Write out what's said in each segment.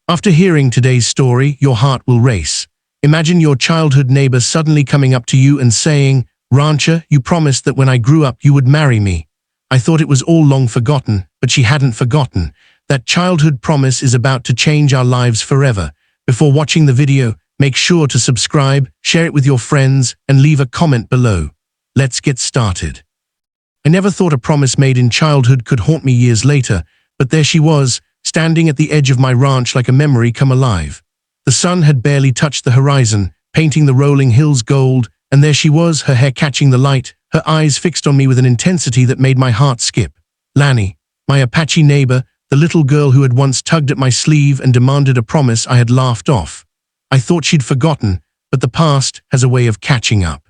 After hearing today's story, your heart will race. Imagine your childhood neighbor suddenly coming up to you and saying, "Rancher, you promised that when I grew up you would marry me." I thought it was all long forgotten, but she hadn't forgotten. That childhood promise is about to change our lives forever. Before watching the video, make sure to subscribe, share it with your friends, and leave a comment below. Let's get started. I never thought a promise made in childhood could haunt me years later, but there she was, standing at the edge of my ranch like a memory come alive. The sun had barely touched the horizon, painting the rolling hills gold, and there she was, her hair catching the light, her eyes fixed on me with an intensity that made my heart skip. Lanny, my Apache neighbor, the little girl who had once tugged at my sleeve and demanded a promise I had laughed off. I thought she'd forgotten, but the past has a way of catching up.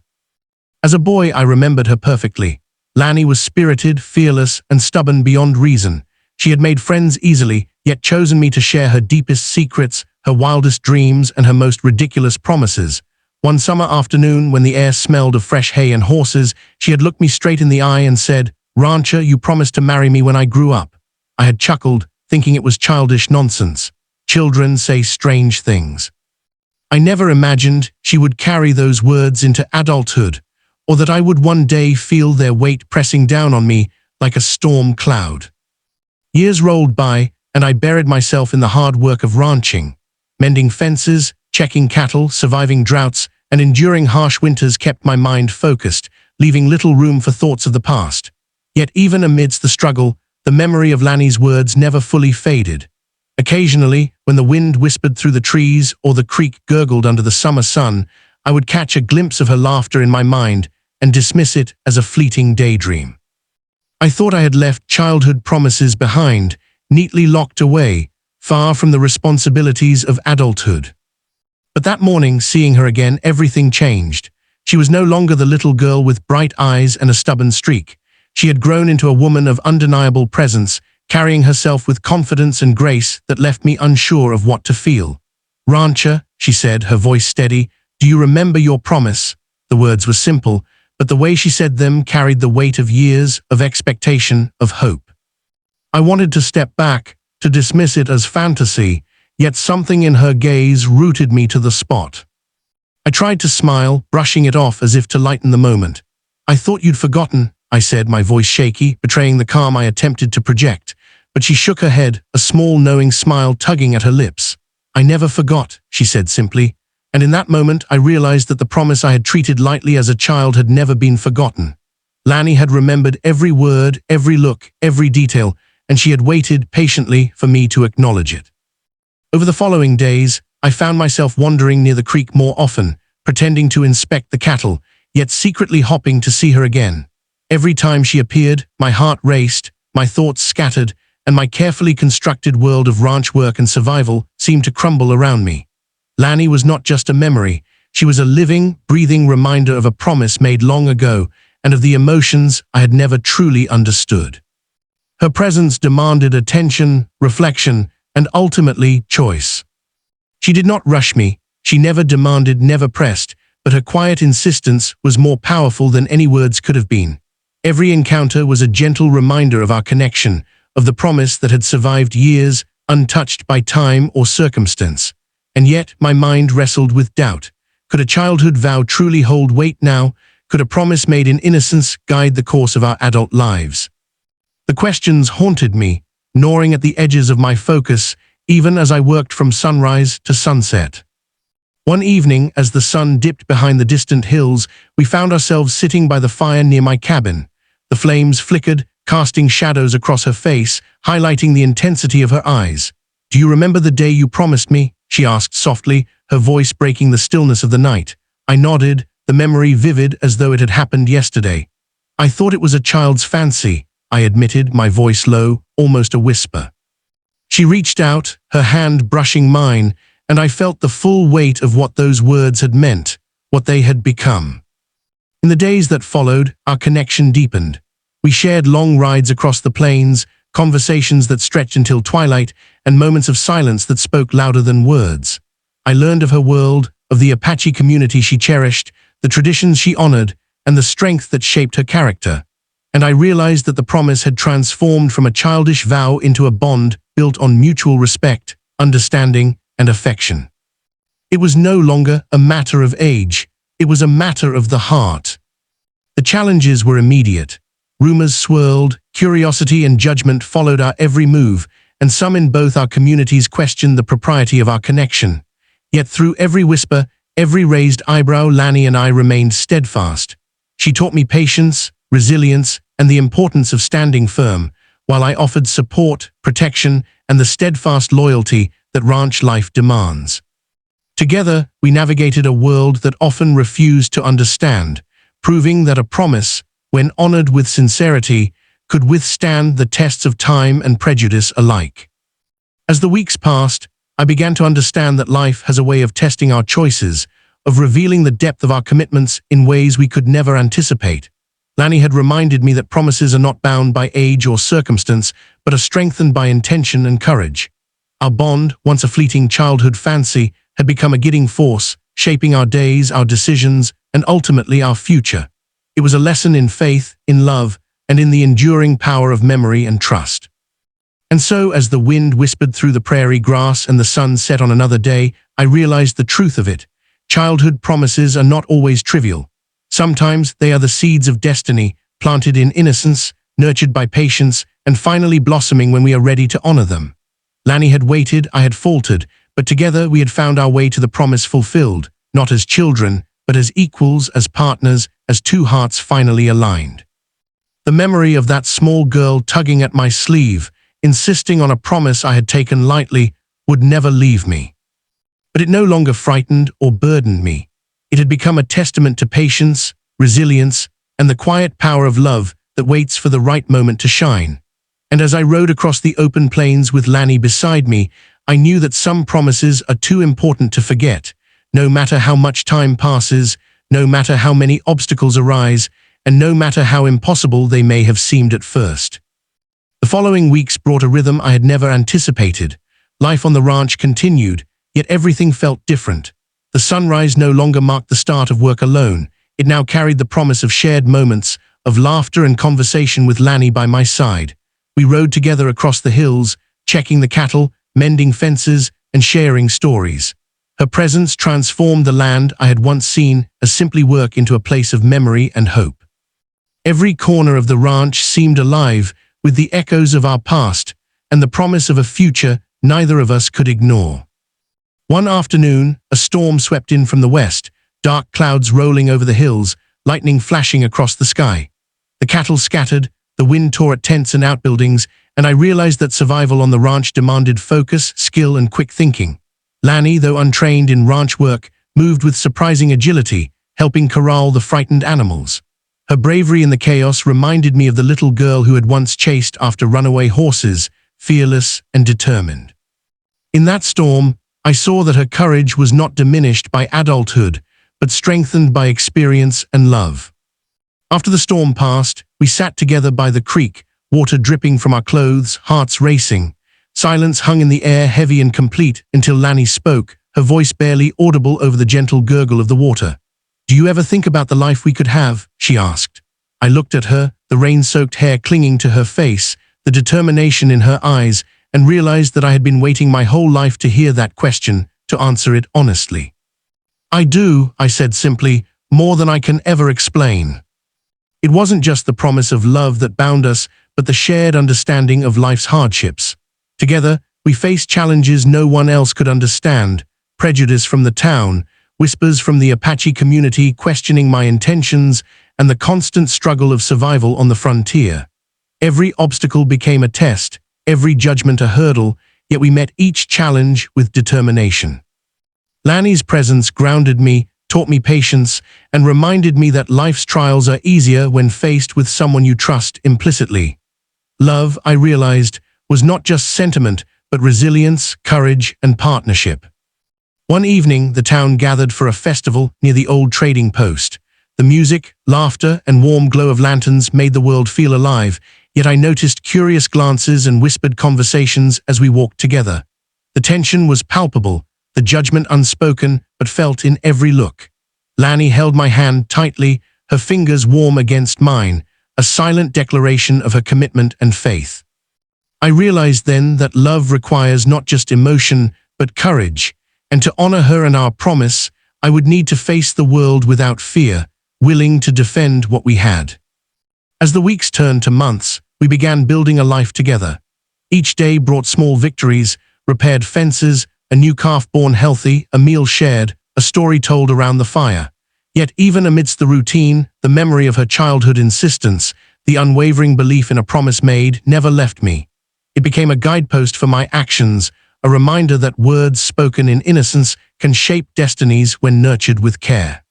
As a boy, I remembered her perfectly. Lanny was spirited, fearless, and stubborn beyond reason. She had made friends easily, yet chosen me to share her deepest secrets, her wildest dreams, and her most ridiculous promises. One summer afternoon, when the air smelled of fresh hay and horses, she had looked me straight in the eye and said, "Rancher, you promised to marry me when I grew up." I had chuckled, thinking it was childish nonsense. Children say strange things. I never imagined she would carry those words into adulthood, or that I would one day feel their weight pressing down on me like a storm cloud. Years rolled by, and I buried myself in the hard work of ranching. Mending fences, checking cattle, surviving droughts, and enduring harsh winters kept my mind focused, leaving little room for thoughts of the past. Yet even amidst the struggle, the memory of Lanny's words never fully faded. Occasionally, when the wind whispered through the trees or the creek gurgled under the summer sun, I would catch a glimpse of her laughter in my mind and dismiss it as a fleeting daydream. I thought I had left childhood promises behind, neatly locked away, far from the responsibilities of adulthood. But that morning, seeing her again, everything changed. She was no longer the little girl with bright eyes and a stubborn streak. She had grown into a woman of undeniable presence, carrying herself with confidence and grace that left me unsure of what to feel. "Rancher," she said, her voice steady, "do you remember your promise?" The words were simple, but the way she said them carried the weight of years, of expectation, of hope. I wanted to step back, to dismiss it as fantasy, yet something in her gaze rooted me to the spot. I tried to smile, brushing it off as if to lighten the moment. "I thought you'd forgotten," I said, my voice shaky, betraying the calm I attempted to project. But she shook her head, a small knowing smile tugging at her lips. "I never forgot," she said simply. And in that moment, I realized that the promise I had treated lightly as a child had never been forgotten. Lanny had remembered every word, every look, every detail, and she had waited patiently for me to acknowledge it. Over the following days, I found myself wandering near the creek more often, pretending to inspect the cattle, yet secretly hoping to see her again. Every time she appeared, my heart raced, my thoughts scattered, and my carefully constructed world of ranch work and survival seemed to crumble around me. Lanny was not just a memory, she was a living, breathing reminder of a promise made long ago and of the emotions I had never truly understood. Her presence demanded attention, reflection, and ultimately choice. She did not rush me, she never demanded, never pressed, but her quiet insistence was more powerful than any words could have been. Every encounter was a gentle reminder of our connection, of the promise that had survived years, untouched by time or circumstance. And yet, my mind wrestled with doubt. Could a childhood vow truly hold weight now? Could a promise made in innocence guide the course of our adult lives? The questions haunted me, gnawing at the edges of my focus, even as I worked from sunrise to sunset. One evening, as the sun dipped behind the distant hills, we found ourselves sitting by the fire near my cabin. The flames flickered, casting shadows across her face, highlighting the intensity of her eyes. "Do you remember the day you promised me?" she asked softly, her voice breaking the stillness of the night. I nodded, the memory vivid as though it had happened yesterday. "I thought it was a child's fancy," I admitted, my voice low, almost a whisper. She reached out, her hand brushing mine, and I felt the full weight of what those words had meant, what they had become. In the days that followed, our connection deepened. We shared long rides across the plains, conversations that stretched until twilight, and moments of silence that spoke louder than words. I learned of her world, of the Apache community she cherished, the traditions she honored, and the strength that shaped her character. And I realized that the promise had transformed from a childish vow into a bond built on mutual respect, understanding, and affection. It was no longer a matter of age, it was a matter of the heart. The challenges were immediate. Rumors swirled, curiosity and judgment followed our every move, and some in both our communities questioned the propriety of our connection. Yet through every whisper, every raised eyebrow, Lani and I remained steadfast. She taught me patience, resilience, and the importance of standing firm, while I offered support, protection, and the steadfast loyalty that ranch life demands. Together, we navigated a world that often refused to understand, proving that a promise, when honored with sincerity, could withstand the tests of time and prejudice alike. As the weeks passed, I began to understand that life has a way of testing our choices, of revealing the depth of our commitments in ways we could never anticipate. Lani had reminded me that promises are not bound by age or circumstance, but are strengthened by intention and courage. Our bond, once a fleeting childhood fancy, had become a guiding force, shaping our days, our decisions, and ultimately our future. It was a lesson in faith, in love, and in the enduring power of memory and trust. And so, as the wind whispered through the prairie grass and the sun set on another day, I realized the truth of it. Childhood promises are not always trivial. Sometimes they are the seeds of destiny, planted in innocence, nurtured by patience, and finally blossoming when we are ready to honor them. Lani had waited, I had faltered, but together we had found our way to the promise fulfilled, not as children, but as equals, as partners, as two hearts finally aligned. The memory of that small girl tugging at my sleeve, insisting on a promise I had taken lightly, would never leave me. But it no longer frightened or burdened me. It had become a testament to patience, resilience, and the quiet power of love that waits for the right moment to shine. And as I rode across the open plains with Lani beside me, I knew that some promises are too important to forget. No matter how much time passes, no matter how many obstacles arise, and no matter how impossible they may have seemed at first. The following weeks brought a rhythm I had never anticipated. Life on the ranch continued, yet everything felt different. The sunrise no longer marked the start of work alone. It now carried the promise of shared moments, of laughter and conversation with Lani by my side. We rode together across the hills, checking the cattle, mending fences, and sharing stories. Her presence transformed the land I had once seen as simply work into a place of memory and hope. Every corner of the ranch seemed alive with the echoes of our past and the promise of a future neither of us could ignore. One afternoon, a storm swept in from the west, dark clouds rolling over the hills, lightning flashing across the sky. The cattle scattered, the wind tore at tents and outbuildings, and I realized that survival on the ranch demanded focus, skill, and quick thinking. Lani, though untrained in ranch work, moved with surprising agility, helping corral the frightened animals. Her bravery in the chaos reminded me of the little girl who had once chased after runaway horses, fearless and determined. In that storm, I saw that her courage was not diminished by adulthood, but strengthened by experience and love. After the storm passed, we sat together by the creek, water dripping from our clothes, hearts racing. Silence hung in the air, heavy and complete, until Lani spoke, her voice barely audible over the gentle gurgle of the water. "Do you ever think about the life we could have?" she asked. I looked at her, the rain-soaked hair clinging to her face, the determination in her eyes, and realized that I had been waiting my whole life to hear that question, to answer it honestly. "I do," I said simply, "more than I can ever explain." It wasn't just the promise of love that bound us, but the shared understanding of life's hardships. Together, we faced challenges no one else could understand: prejudice from the town, whispers from the Apache community questioning my intentions, and the constant struggle of survival on the frontier. Every obstacle became a test, every judgment a hurdle, yet we met each challenge with determination. Lani's presence grounded me, taught me patience, and reminded me that life's trials are easier when faced with someone you trust implicitly. Love, I realized, was not just sentiment, but resilience, courage, and partnership. One evening, the town gathered for a festival near the old trading post. The music, laughter, and warm glow of lanterns made the world feel alive, yet I noticed curious glances and whispered conversations as we walked together. The tension was palpable, the judgment unspoken, but felt in every look. Lani held my hand tightly, her fingers warm against mine, a silent declaration of her commitment and faith. I realized then that love requires not just emotion, but courage, and to honor her and our promise, I would need to face the world without fear, willing to defend what we had. As the weeks turned to months, we began building a life together. Each day brought small victories, repaired fences, a new calf born healthy, a meal shared, a story told around the fire. Yet even amidst the routine, the memory of her childhood insistence, the unwavering belief in a promise made, never left me. It became a guidepost for my actions, a reminder that words spoken in innocence can shape destinies when nurtured with care.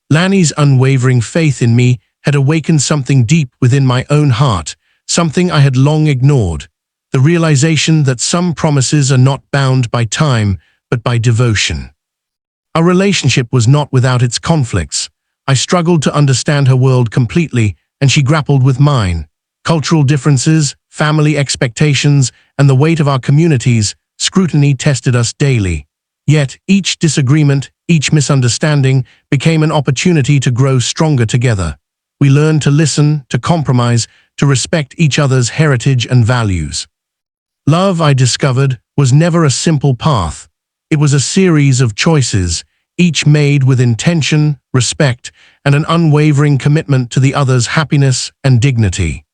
Lanny's unwavering faith in me had awakened something deep within my own heart, something I had long ignored, the realization that some promises are not bound by time, but by devotion. Our relationship was not without its conflicts. I struggled to understand her world completely, and she grappled with mine. Cultural differences, family expectations, and the weight of our communities, scrutiny tested us daily. Yet each disagreement, each misunderstanding became an opportunity to grow stronger together. We learned to listen, to compromise, to respect each other's heritage and values. Love, I discovered, was never a simple path. It was a series of choices, each made with intention, respect, and an unwavering commitment to the other's happiness and dignity.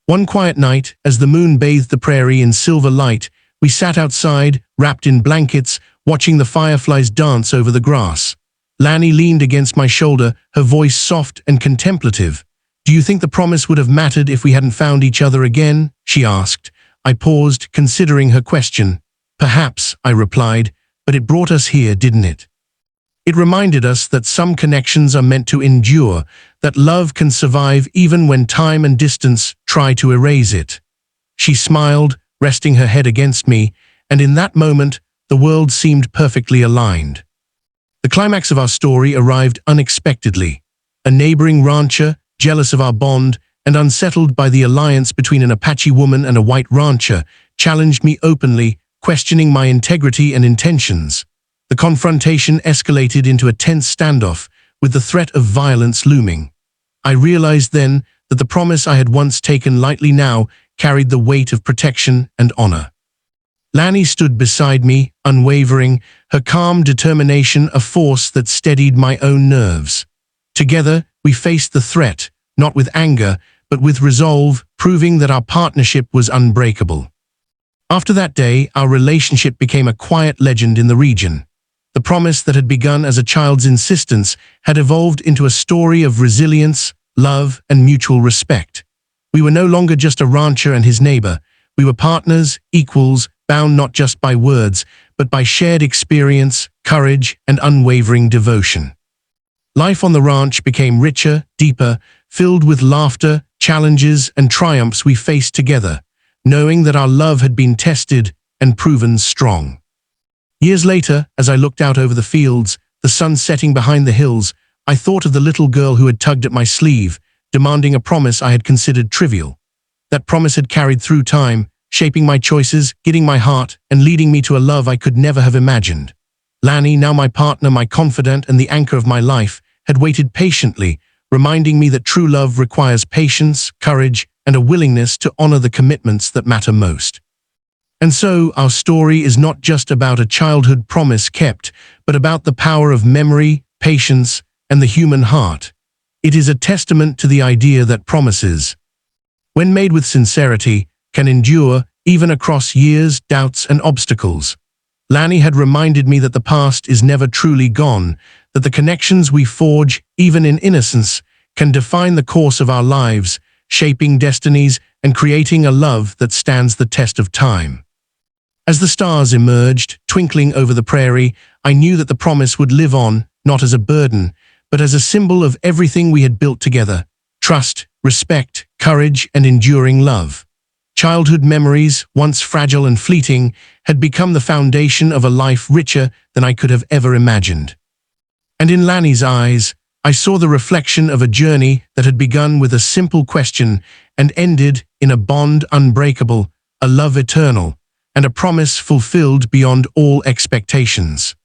One quiet night, as the moon bathed the prairie in silver light, we sat outside, wrapped in blankets, watching the fireflies dance over the grass. Lanny leaned against my shoulder, her voice soft and contemplative. "Do you think the promise would have mattered if we hadn't found each other again?" she asked. I paused, considering her question. "Perhaps," I replied, "but it brought us here, didn't it?" It reminded us that some connections are meant to endure, that love can survive even when time and distance try to erase it. She smiled, resting her head against me, and in that moment, the world seemed perfectly aligned. The climax of our story arrived unexpectedly. A neighboring rancher, jealous of our bond and unsettled by the alliance between an Apache woman and a white rancher, challenged me openly, questioning my integrity and intentions. The confrontation escalated into a tense standoff, with the threat of violence looming. I realized then that the promise I had once taken lightly now carried the weight of protection and honor. Lanny stood beside me, unwavering, her calm determination a force that steadied my own nerves. Together, we faced the threat, not with anger, but with resolve, proving that our partnership was unbreakable. After that day, our relationship became a quiet legend in the region. The promise that had begun as a child's insistence had evolved into a story of resilience, love, and mutual respect. We were no longer just a rancher and his neighbor. We were partners, equals, bound not just by words, but by shared experience, courage, and unwavering devotion. Life on the ranch became richer, deeper, filled with laughter, challenges, and triumphs we faced together, knowing that our love had been tested and proven strong. Years later, as I looked out over the fields, the sun setting behind the hills, I thought of the little girl who had tugged at my sleeve, demanding a promise I had considered trivial. That promise had carried through time, shaping my choices, guiding my heart, and leading me to a love I could never have imagined. Lanny, now my partner, my confidant, and the anchor of my life, had waited patiently, reminding me that true love requires patience, courage, and a willingness to honor the commitments that matter most. And so, our story is not just about a childhood promise kept, but about the power of memory, patience, and the human heart. It is a testament to the idea that promises, when made with sincerity, can endure even across years, doubts, and obstacles. Lanny had reminded me that the past is never truly gone, that the connections we forge, even in innocence, can define the course of our lives, shaping destinies and creating a love that stands the test of time. As the stars emerged, twinkling over the prairie, I knew that the promise would live on, not as a burden, but as a symbol of everything we had built together: trust, respect, courage, and enduring love. Childhood memories, once fragile and fleeting, had become the foundation of a life richer than I could have ever imagined. And in Lanny's eyes, I saw the reflection of a journey that had begun with a simple question and ended in a bond unbreakable, a love eternal, and a promise fulfilled beyond all expectations.